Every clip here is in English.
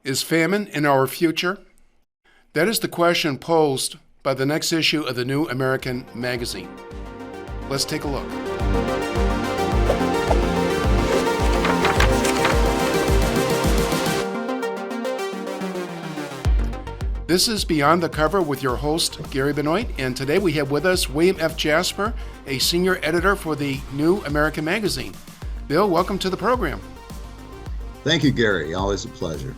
Is famine in our future? That is the question posed by the next issue of the New American Magazine. Let's take a look. This is Beyond the Cover with your host, Gary Benoit, and today we have with us William F. Jasper, a senior editor for the New American Magazine. Bill, welcome to the program. Thank you, Gary. Always a pleasure.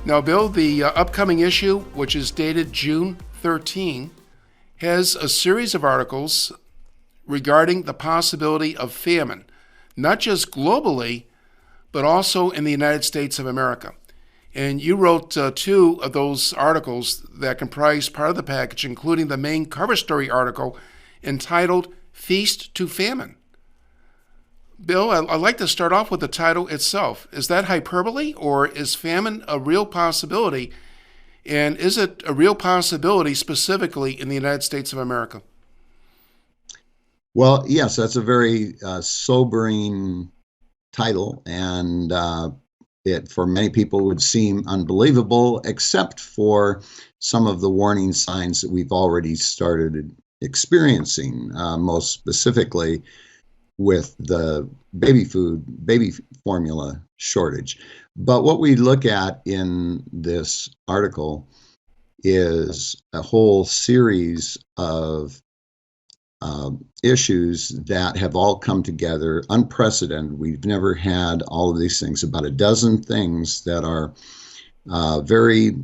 Now, Bill, the upcoming issue, which is dated June 13, has a series of articles regarding the possibility of famine, not just globally, but also in the United States of America. And you wrote two of those articles that comprise part of the package, including the main cover story article entitled Feast to Famine. Bill, I'd like to start off with the title itself. Is that hyperbole, or is famine a real possibility? And is it a real possibility specifically in the United States of America? Well, yes, that's a very sobering title, and it for many people would seem unbelievable, except for some of the warning signs that we've already started experiencing, most specifically with the baby formula shortage. But what we look at in this article is a whole series of issues that have all come together, unprecedented. We've never had all of these things, about a dozen things that are very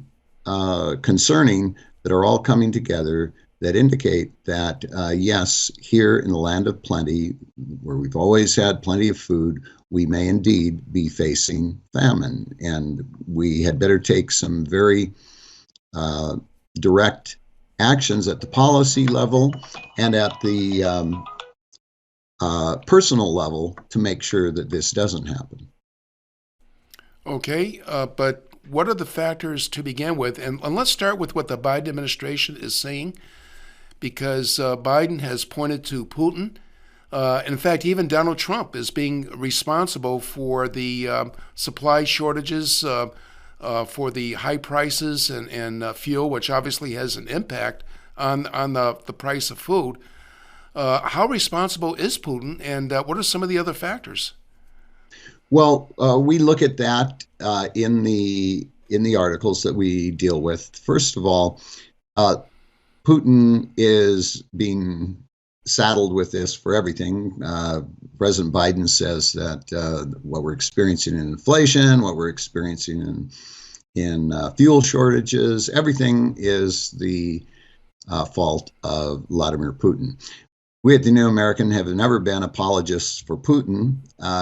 concerning, that are all coming together, that indicate that, yes, here in the land of plenty, where we've always had plenty of food, we may indeed be facing famine. And we had better take some very direct actions at the policy level and at the personal level to make sure that this doesn't happen. Okay, but what are the factors to begin with? And let's start with what the Biden administration is saying, because Biden has pointed to Putin. In fact, even Donald Trump is being responsible for the supply shortages, for the high prices and fuel, which obviously has an impact on the price of food. How responsible is Putin, and what are some of the other factors? Well, we look at that in the articles that we deal with. First of all, Putin is being saddled with this for everything. President Biden says that what we're experiencing in inflation, what we're experiencing in fuel shortages, everything is the fault of Vladimir Putin. We at the New American have never been apologists for Putin.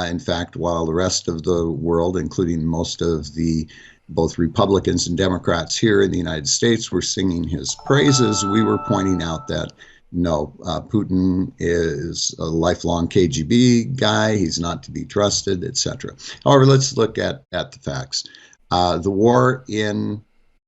In fact, while the rest of the world, including most of the both Republicans and Democrats here in the United States, were singing his praises, we were pointing out that no, Putin is a lifelong KGB guy. He's not to be trusted, etc. However, let's look at the facts. The war in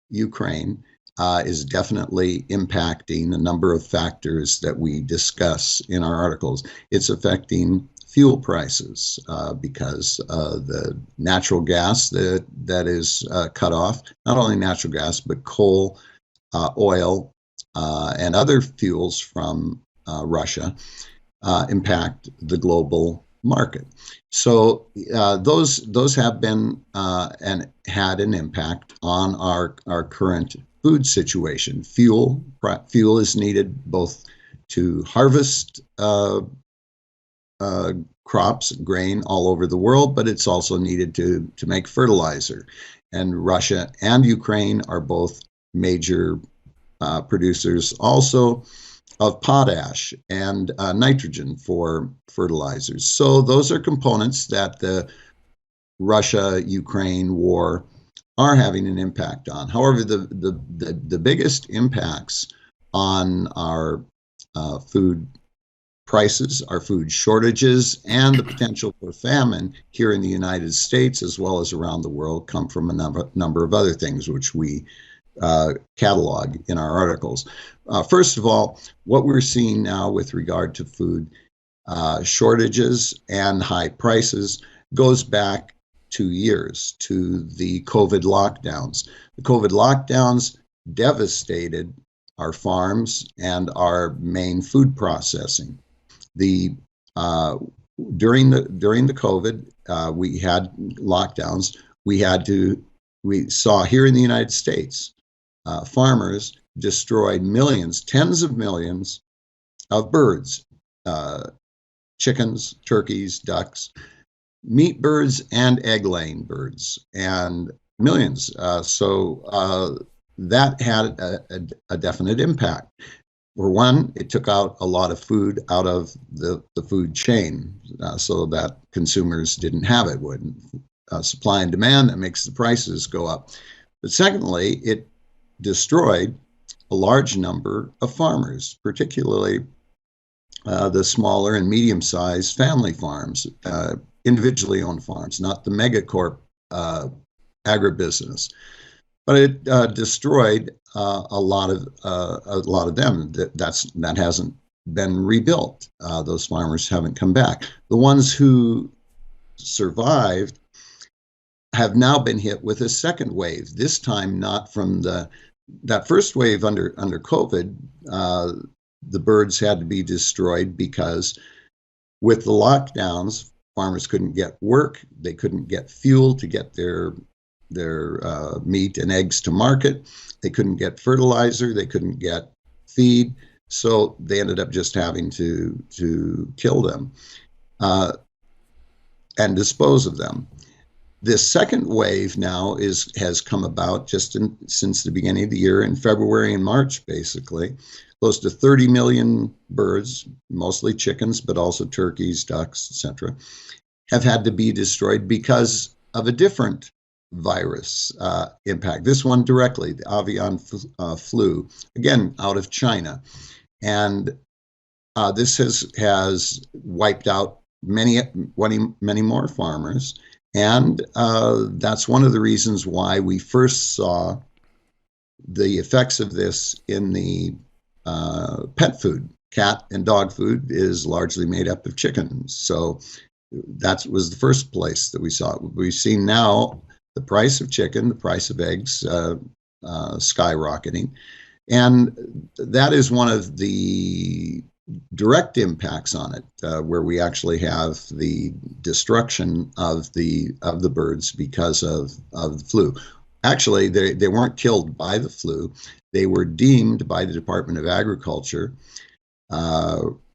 Ukraine is definitely impacting a number of factors that we discuss in our articles. It's affecting fuel prices because the natural gas that is cut off, not only natural gas, but coal, oil, and other fuels from Russia impact the global market. So those have been and had an impact on our current food situation. Fuel is needed both to harvest crops, grain all over the world, but it's also needed to make fertilizer. And Russia and Ukraine are both major producers also of potash and nitrogen for fertilizers. So those are components that the Russia-Ukraine war are having an impact on. However, the biggest impacts on our food prices, our food shortages, and the potential for famine here in the United States as well as around the world come from a number of other things which we catalog in our articles. First of all, what we're seeing now with regard to food shortages and high prices goes back 2 years to the COVID lockdowns. The COVID lockdowns devastated our farms and our main food processing. The during the COVID, we had lockdowns. We saw here in the United States, farmers destroyed millions, tens of millions of birds, chickens, turkeys, ducks, meat birds, and egg-laying birds, and millions. So that had a definite impact. For one, it took out a lot of food out of the food chain, so that consumers didn't have it. When supply and demand, that makes the prices go up. But secondly, it destroyed a large number of farmers, particularly the smaller and medium-sized family farms, individually owned farms, not the megacorp agribusiness. But it destroyed a lot of them. That hasn't been rebuilt. Those farmers haven't come back. The ones who survived have now been hit with a second wave. This time, not from that first wave under COVID. The birds had to be destroyed because with the lockdowns, farmers couldn't get work. They couldn't get fuel to get their meat and eggs to market. They couldn't get fertilizer. They couldn't get feed. So they ended up just having to kill them and dispose of them. This second wave now has come about just since the beginning of the year, in February and March, basically. Close to 30 million birds, mostly chickens, but also turkeys, ducks, etc., have had to be destroyed because of a different virus impact. This one directly, the avian flu, again, out of China. And this has wiped out many more farmers. And that's one of the reasons why we first saw the effects of this in the pet food. Cat and dog food is largely made up of chickens. So that was the first place that we saw it. We've seen now the price of chicken, the price of eggs skyrocketing. And that is one of the direct impacts on it, where we actually have the destruction of the birds because of the flu. Actually, they weren't killed by the flu. They were deemed by the Department of Agriculture,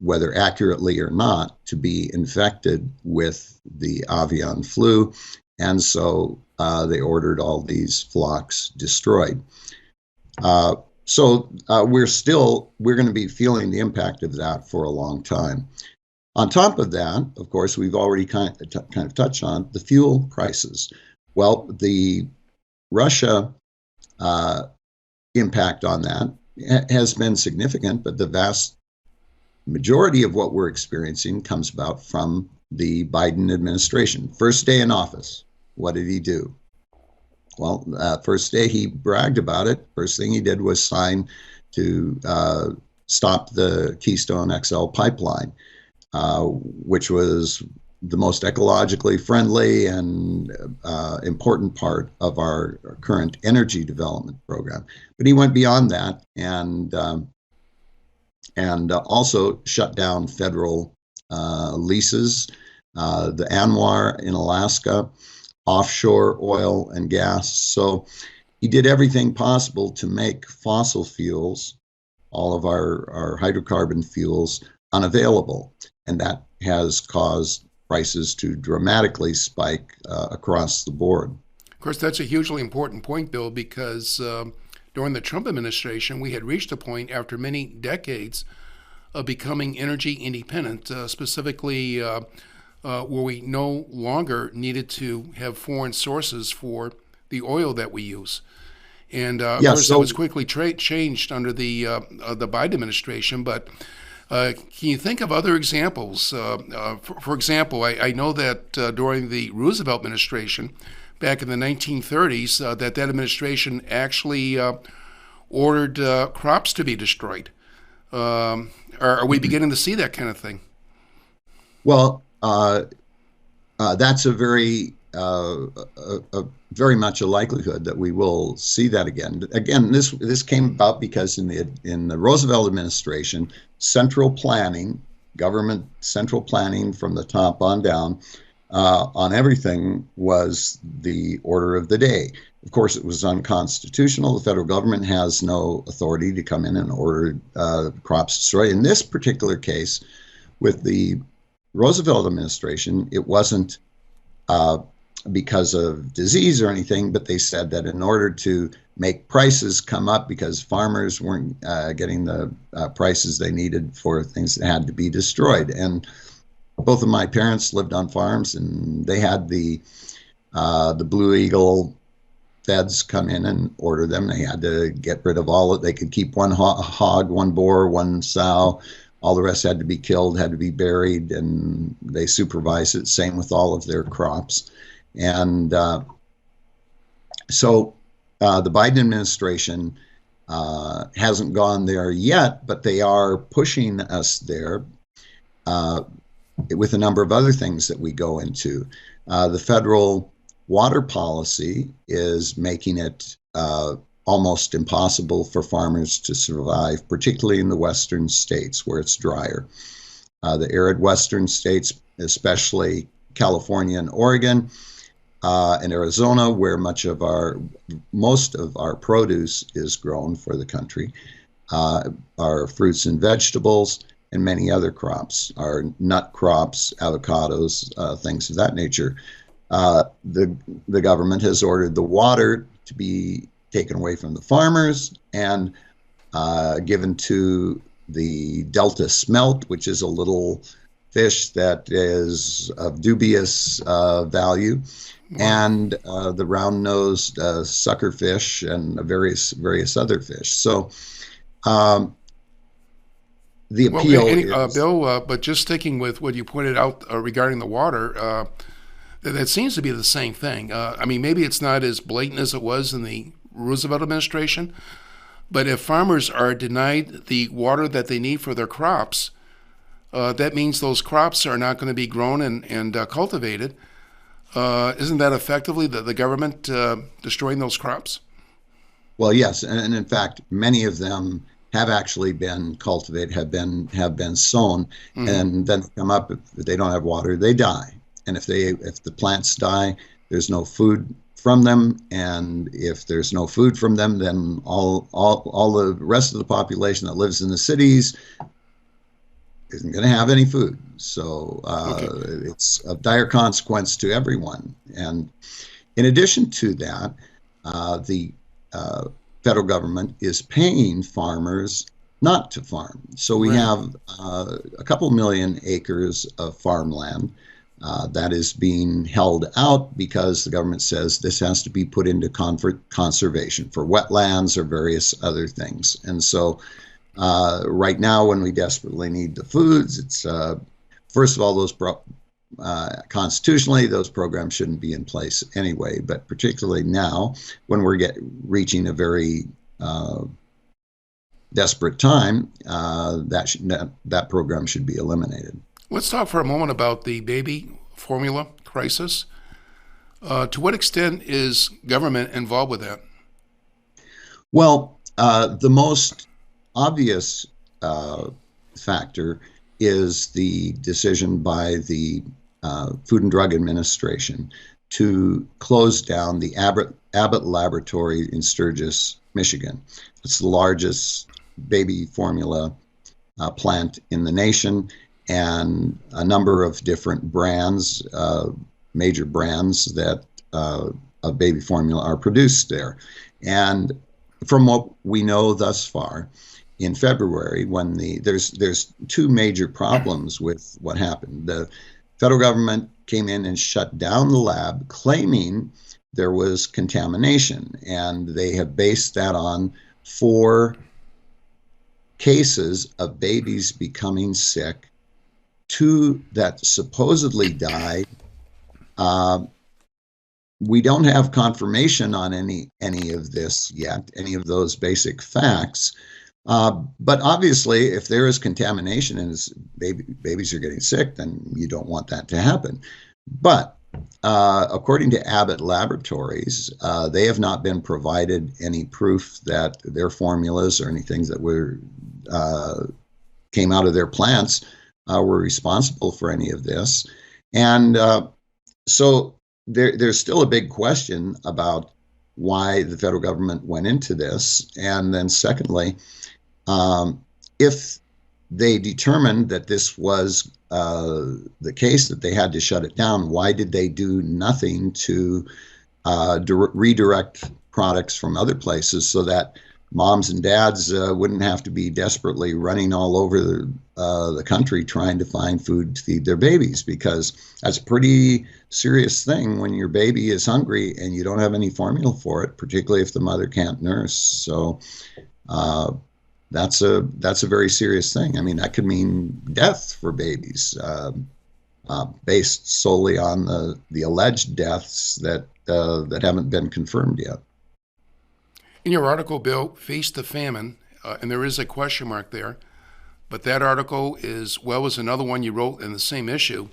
whether accurately or not, to be infected with the avian flu. And so they ordered all these flocks destroyed. So we're going to be feeling the impact of that for a long time. On top of that, of course, we've already kind of touched on the fuel prices. Well, the Russia impact on that has been significant, but the vast majority of what we're experiencing comes about from the Biden administration. First day in office, what did he do? Well, first day he bragged about it. First thing he did was sign to stop the Keystone XL pipeline, which was the most ecologically friendly and important part of our current energy development program. But he went beyond that and also shut down federal leases, the ANWR in Alaska, offshore oil and gas. So he did everything possible to make fossil fuels, all of our hydrocarbon fuels, unavailable. And that has caused prices to dramatically spike across the board. Of course, that's a hugely important point, Bill, because during the Trump administration, we had reached a point after many decades of becoming energy independent, specifically where we no longer needed to have foreign sources for the oil that we use. And of course, that was quickly changed under the Biden administration. But can you think of other examples? For example, I know that during the Roosevelt administration, back in the 1930s, that administration actually ordered crops to be destroyed. Are we beginning to see that kind of thing? Well, that's a very very much a likelihood that we will see that again. Again, this came about because in the Roosevelt administration, central planning, government central planning from the top on down, on everything was the order of the day. Of course, it was unconstitutional. The federal government has no authority to come in and order crops destroyed. In this particular case, with the Roosevelt administration, it wasn't because of disease or anything, but they said that in order to make prices come up because farmers weren't getting the prices they needed for things that had to be destroyed. And both of my parents lived on farms, and they had the Blue Eagle feds come in and order them. They had to get rid of all of, they could keep one hog, one boar, one sow. All the rest had to be killed, had to be buried, and they supervised it. Same with all of their crops. And so the Biden administration hasn't gone there yet, but they are pushing us there with a number of other things that we go into. The federal water policy is making it almost impossible for farmers to survive, particularly in the western states where it's drier. The arid western states, especially California and Oregon, and Arizona, where most of our produce is grown for the country, our fruits and vegetables, and many other crops, our nut crops, avocados, things of that nature. The government has ordered the water to be taken away from the farmers and given to the Delta smelt, which is a little fish that is of dubious value, and the round-nosed suckerfish and various other fish. So the appeal is... Bill, but just sticking with what you pointed out regarding the water, that seems to be the same thing. I mean, maybe it's not as blatant as it was in the Roosevelt administration, but if farmers are denied the water that they need for their crops, that means those crops are not going to be grown and cultivated. Isn't that effectively the government destroying those crops? Well, yes, and in fact, many of them have actually been cultivated, have been sown, and then come up. If they don't have water, they die. And if the plants die, there's no food from them, and if there's no food from them, then all the rest of the population that lives in the cities isn't going to have any food. So it's of dire consequence to everyone. And in addition to that, the federal government is paying farmers not to farm. So we have a couple million acres of farmland that is being held out because the government says this has to be put into conservation for wetlands or various other things. And so right now, when we desperately need the foods, it's first of all, constitutionally, those programs shouldn't be in place anyway. But particularly now, when we're reaching a very desperate time, that program should be eliminated. Let's talk for a moment about the baby formula crisis. To what extent is government involved with that? Well, the most obvious factor is the decision by the Food and Drug Administration to close down the Abbott Laboratory in Sturgis, Michigan. It's the largest baby formula plant in the nation, and a number of different brands, major brands that of baby formula are produced there. And from what we know thus far, in February, when there's two major problems with what happened. The federal government came in and shut down the lab, claiming there was contamination, and they have based that on 4 cases of babies becoming sick, 2 that supposedly died. We don't have confirmation on any of this yet, any of those basic facts. But obviously, if there is contamination and babies are getting sick, then you don't want that to happen. But According to Abbott Laboratories, they have not been provided any proof that their formulas or anything that came out of their plants were responsible for any of this. And so there's still a big question about why the federal government went into this. And then secondly, if they determined that this was the case, that they had to shut it down, why did they do nothing to redirect products from other places so that moms and dads wouldn't have to be desperately running all over the country trying to find food to feed their babies? Because that's a pretty serious thing when your baby is hungry and you don't have any formula for it, particularly if the mother can't nurse. So that's a very serious thing. I mean, that could mean death for babies, based solely on the alleged deaths that haven't been confirmed yet. In your article, Bill, Feast the Famine, and there is a question mark there, but that article, as well as another one you wrote in the same issue,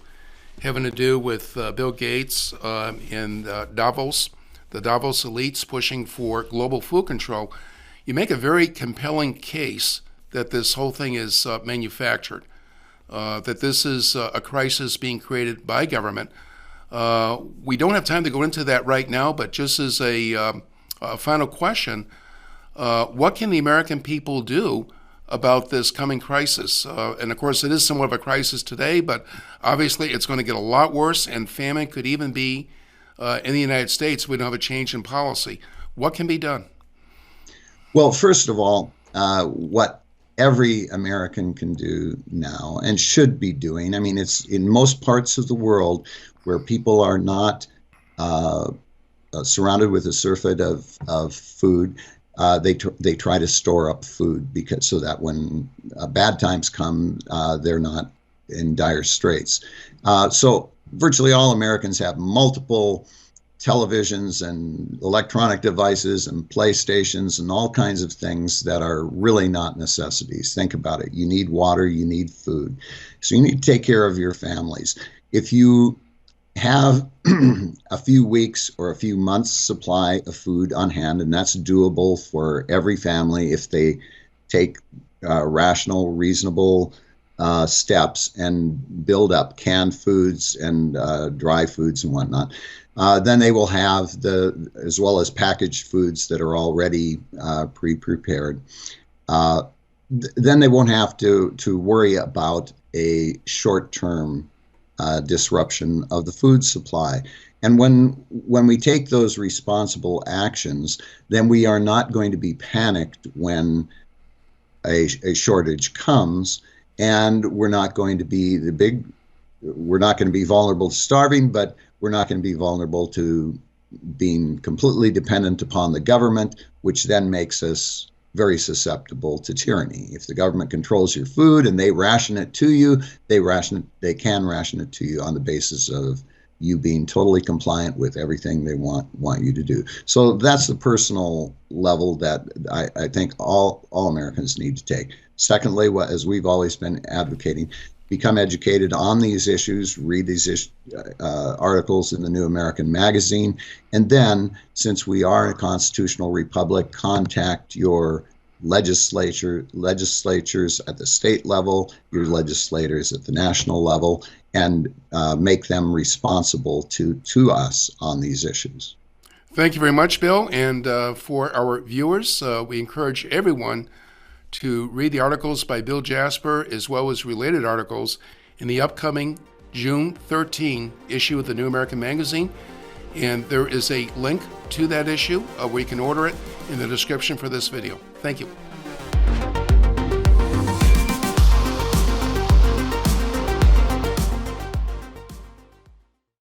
having to do with Bill Gates and Davos, the Davos elites pushing for global food control. You make a very compelling case that this whole thing is manufactured, that this is a crisis being created by government. We don't have time to go into that right now, but just as a final question, what can the American people do about this coming crisis? And of course, it is somewhat of a crisis today, but obviously it's going to get a lot worse, and famine could even be in the United States if we don't have a change in policy. What can be done? Well, first of all, what every American can do now and should be doing, I mean, it's in most parts of the world where people are not surrounded with a surfeit of food, they try to store up food so that when bad times come, they're not in dire straits. So virtually all Americans have multiple televisions and electronic devices and PlayStations and all kinds of things that are really not necessities. Think about it. You need water, you need food. So you need to take care of your families. If you have a few weeks or a few months supply of food on hand, and that's doable for every family if they take rational, reasonable steps and build up canned foods and dry foods and whatnot. Then they will have as well as packaged foods that are already pre-prepared. Then they won't have to worry about a short-term disruption of the food supply. And when we take those responsible actions, then we are not going to be panicked when a shortage comes, and we're not going to be vulnerable to starving, but we're not going to be vulnerable to being completely dependent upon the government, which then makes us very susceptible to tyranny. If the government controls your food and they ration it to you, they can ration it to you on the basis of you being totally compliant with everything they want you to do. So that's the personal level that I think all Americans need to take. Secondly, as we've always been advocating, become educated on these issues, read these articles in the New American Magazine, and then, since we are a constitutional republic, contact your legislatures at the state level, your legislators at the national level, and make them responsible to us on these issues. Thank you very much, Bill. And for our viewers, we encourage everyone to read the articles by Bill Jasper as well as related articles in the upcoming June 13 issue of the New American Magazine. And there is a link to that issue where you can order it in the description for this video. Thank you.